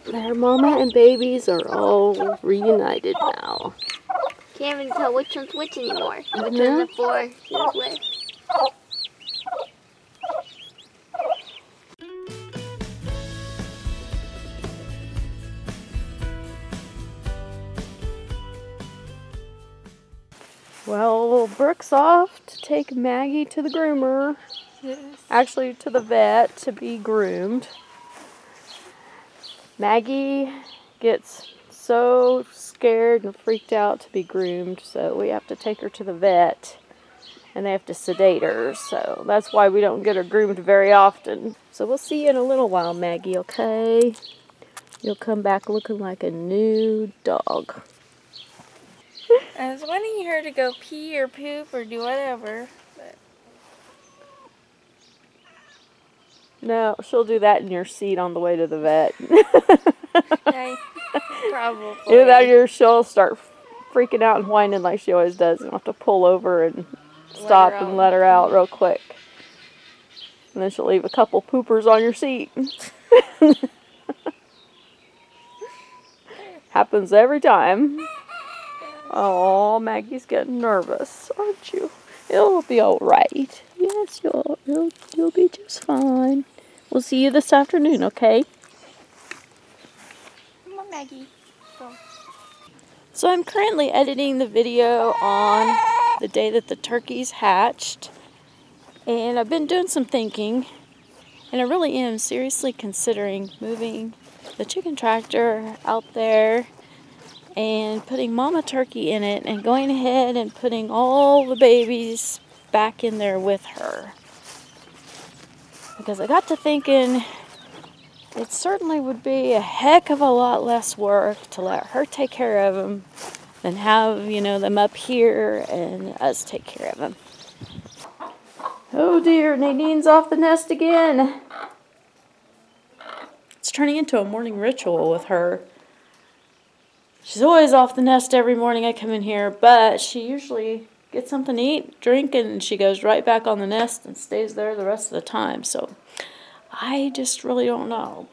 Their mama and babies are all reunited now. Can't even tell which one's which anymore. Which one's the four she was with. Well, Brooke's off to take Maggie to the groomer. Yes. Actually, to the vet to be groomed. Maggie gets so scared and freaked out to be groomed, so we have to take her to the vet, and they have to sedate her, so that's why we don't get her groomed very often. So we'll see you in a little while, Maggie, okay? You'll come back looking like a new dog. I was wanting her to go pee or poop or do whatever, but No, she'll do that in your seat on the way to the vet. probably. Either that or she'll start freaking out and whining like she always does, and you'll have to pull over and stop and let her out real quick. And then she'll leave a couple poopers on your seat. Happens every time. Oh, Maggie's getting nervous, aren't you? It'll be all right. Yes, you'll be just fine. We'll see you this afternoon, okay? Come on, Maggie. Go. So I'm currently editing the video on the day that the turkeys hatched. And I've been doing some thinking. And I really am seriously considering moving the chicken tractor out there and putting Mama Turkey in it and going ahead and putting all the babies back in there with her. Because I got to thinking it certainly would be a heck of a lot less work to let her take care of them than have, them up here and us take care of them. Oh dear, Nadine's off the nest again. It's turning into a morning ritual with her. She's always off the nest every morning I come in here, but she usually gets something to eat, drink, and she goes right back on the nest and stays there the rest of the time. So I just really don't know.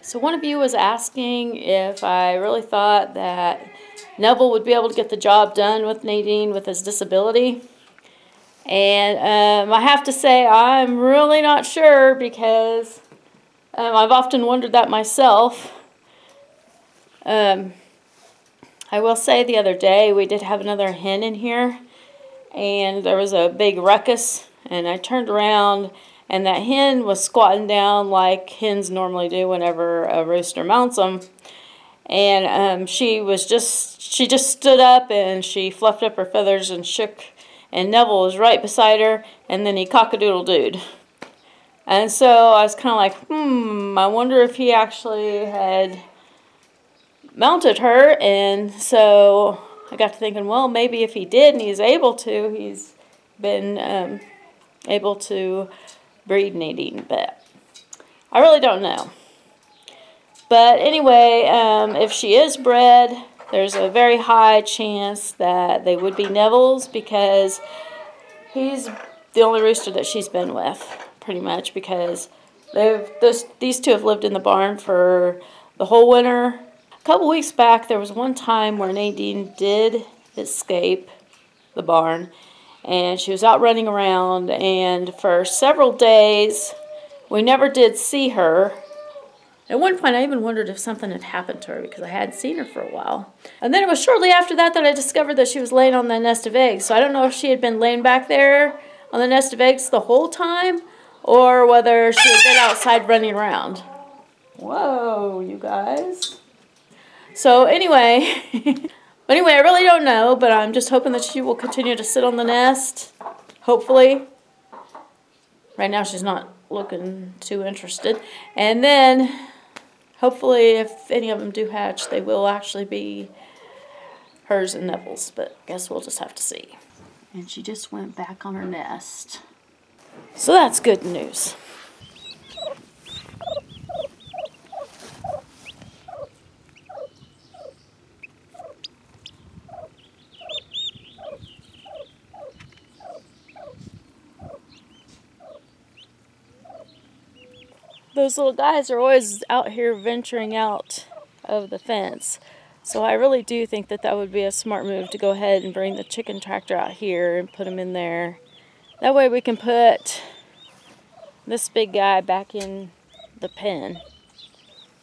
So one of you was asking if I really thought that Neville would be able to get the job done with Nadine with his disability. And I have to say I'm really not sure, because I've often wondered that myself. I will say the other day we did have another hen in here, and there was a big ruckus, and I turned around and that hen was squatting down like hens normally do whenever a rooster mounts them. And she just stood up and she fluffed up her feathers and shook, and Neville was right beside her, and then he cock-a-doodle-dooed. And so I was kind of like, I wonder if he actually had mounted her. And so I got to thinking, well, maybe if he did and he's able to, he's been able to breed Nadine, but I really don't know. But anyway, if she is bred, there's a very high chance that they would be Neville's, because he's the only rooster that she's been with, pretty much, because these two have lived in the barn for the whole winter. A couple weeks back, there was one time where Nadine did escape the barn, and she was out running around, and for several days, we never did see her. At one point, I even wondered if something had happened to her, because I hadn't seen her for a while. And then it was shortly after that I discovered that she was laying on the nest of eggs. So I don't know if she had been laying back there on the nest of eggs the whole time, or whether she had been outside running around. Whoa, you guys. So anyway, I really don't know, but I'm just hoping that she will continue to sit on the nest, hopefully. Right now she's not looking too interested. And then, hopefully, if any of them do hatch, they will actually be hers and Neville's, but I guess we'll just have to see. And she just went back on her nest. So that's good news. those little guys are always out here venturing out of the fence. So I really do think that that would be a smart move to go ahead and bring the chicken tractor out here and put him in there. That way we can put this big guy back in the pen.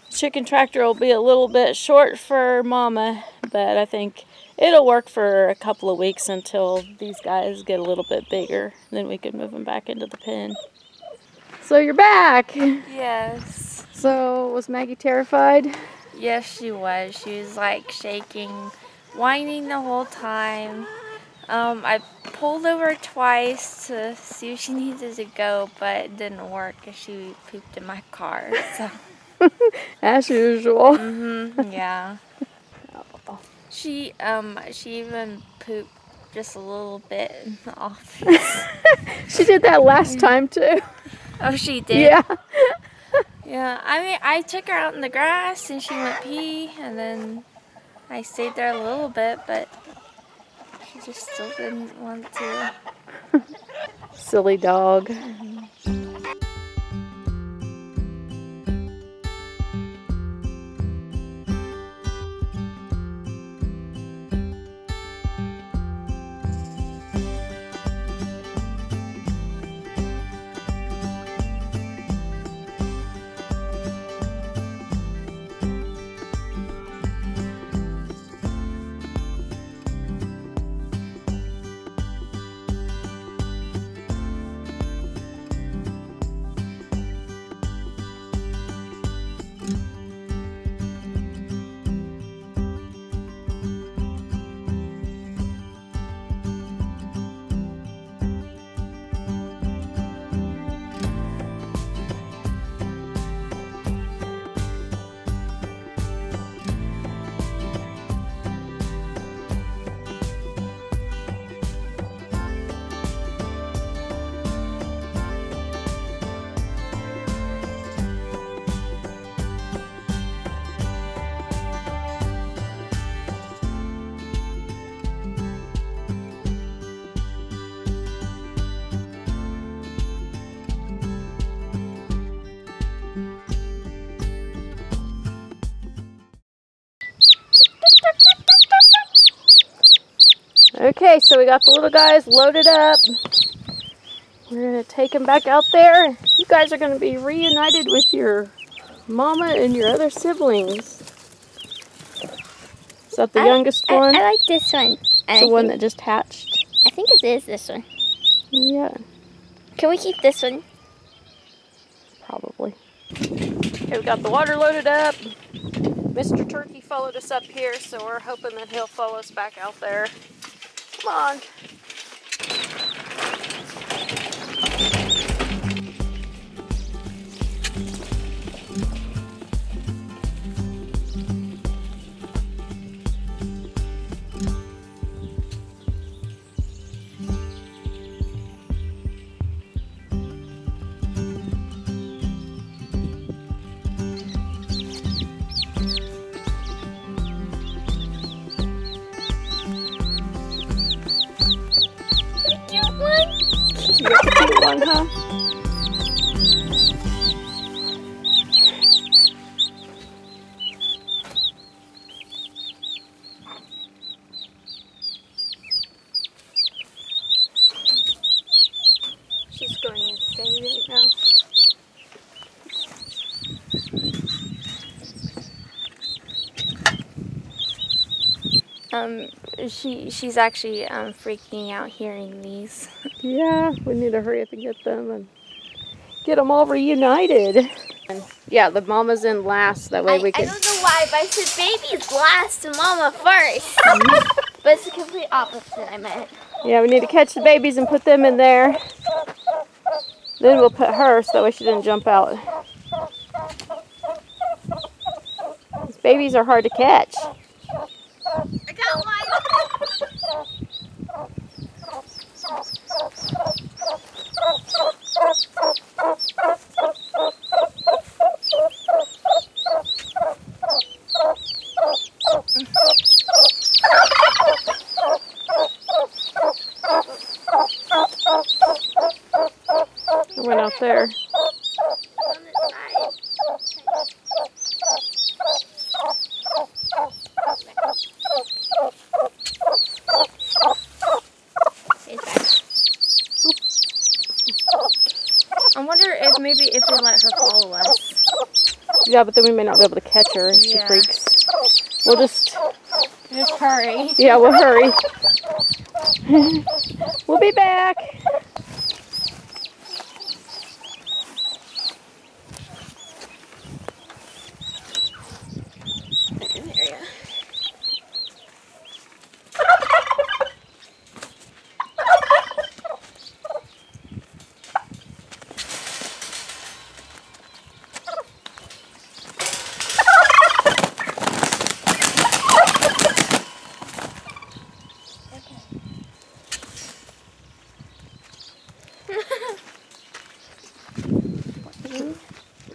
Chicken tractor will be a little bit short for Mama, but I think it'll work for a couple of weeks until these guys get a little bit bigger. Then we can move them back into the pen. So you're back! Yes. So was Maggie terrified? Yes, she was. She was like shaking, whining the whole time. I pulled over twice to see if she needed to go, but it didn't work because she pooped in my car. So. As usual. Yeah. She even pooped just a little bit in the office. She did that last time too. Oh, she did? Yeah. Yeah, I mean, I took her out in the grass and she went pee, and then I stayed there a little bit, but she just still didn't want to. Silly dog. Okay, so we got the little guys loaded up. We're going to take them back out there. You guys are going to be reunited with your mama and your other siblings. Is that the youngest one? I like this one. It's the one that just hatched? I think it is this one. Yeah. Can we keep this one? Probably. Okay, we got the water loaded up. Mr. Turkey followed us up here, so we're hoping that he'll follow us back out there. Come on. One, huh? She's going insane right now. She's actually freaking out hearing these. Yeah, we need to hurry up and get them and get them all reunited. And yeah, the mama's in last. That way we can. I don't know why, but I said baby's last and mama first. But it's the complete opposite, I meant. Yeah, we need to catch the babies and put them in there. Then we'll put her so that way she didn't jump out. These babies are hard to catch. I got one. I went out there. On this side. if we let her follow us. Yeah, but then we may not be able to catch her if she freaks. We'll just hurry. Yeah, we'll hurry. We'll be back.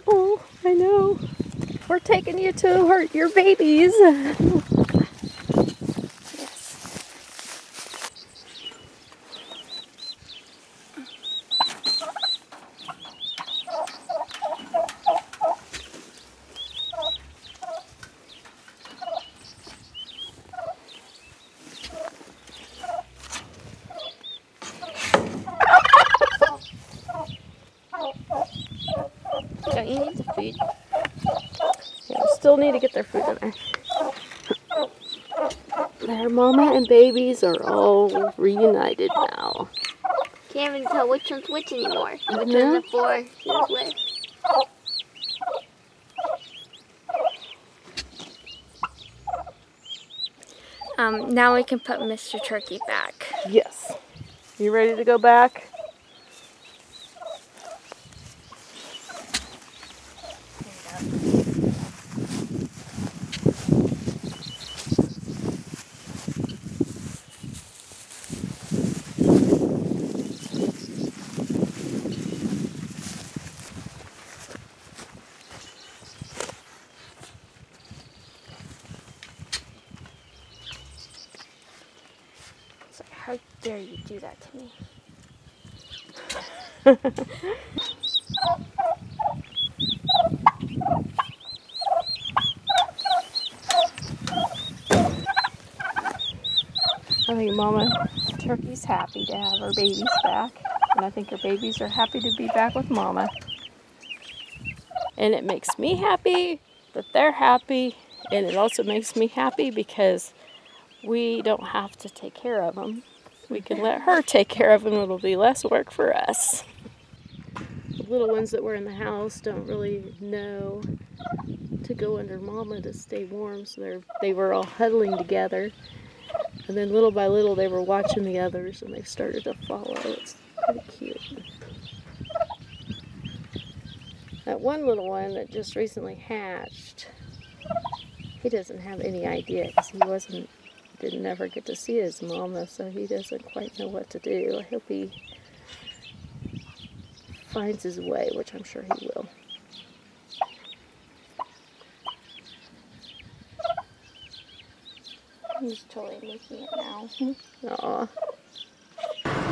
Oh, I know. We're taking you to hurt your babies. Don't you need the food? Yeah, we still need to get their food in there. Their mama and babies are all reunited now. Can't even tell which one's which anymore. Which one's the four she was with. Now we can put Mr. Turkey back. Yes. You ready to go back? How dare you do that to me? I think Mama Turkey's happy to have her babies back. And I think her babies are happy to be back with Mama. And it makes me happy that they're happy. And it also makes me happy because we don't have to take care of them. We can let her take care of them. It'll be less work for us. The little ones that were in the house don't really know to go under Mama to stay warm. So they were all huddling together. And then little by little they were watching the others and they started to follow. It's pretty cute. That one little one that just recently hatched, he doesn't have any idea because he didn't ever get to see his mama, so he doesn't quite know what to do. I hope he finds his way, which I'm sure he will. He's totally making it now. Aw.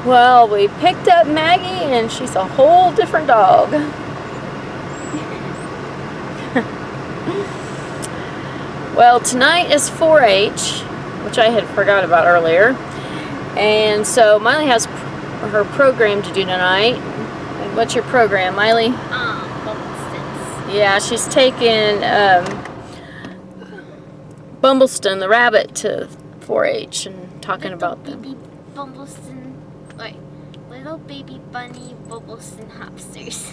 Well, we picked up Maggie and she's a whole different dog. Well, tonight is 4-H, which I had forgot about earlier. And so Miley has her program to do tonight. What's your program, Miley? Bumbleston. Yeah, she's taking Bumbleston, the rabbit, to 4-H and talking about them. Baby Bumbleston, like little baby bunny Bumbleston hamsters.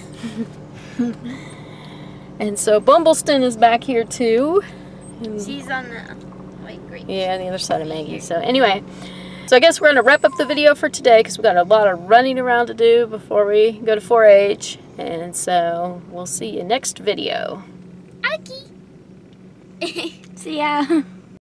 And so Bumbleston is back here too. She's on the white grape. Yeah, on the other side of Maggie. So anyway, so I guess we're going to wrap up the video for today because we've got a lot of running around to do before we go to 4-H. And so we'll see you next video. Aki. See ya.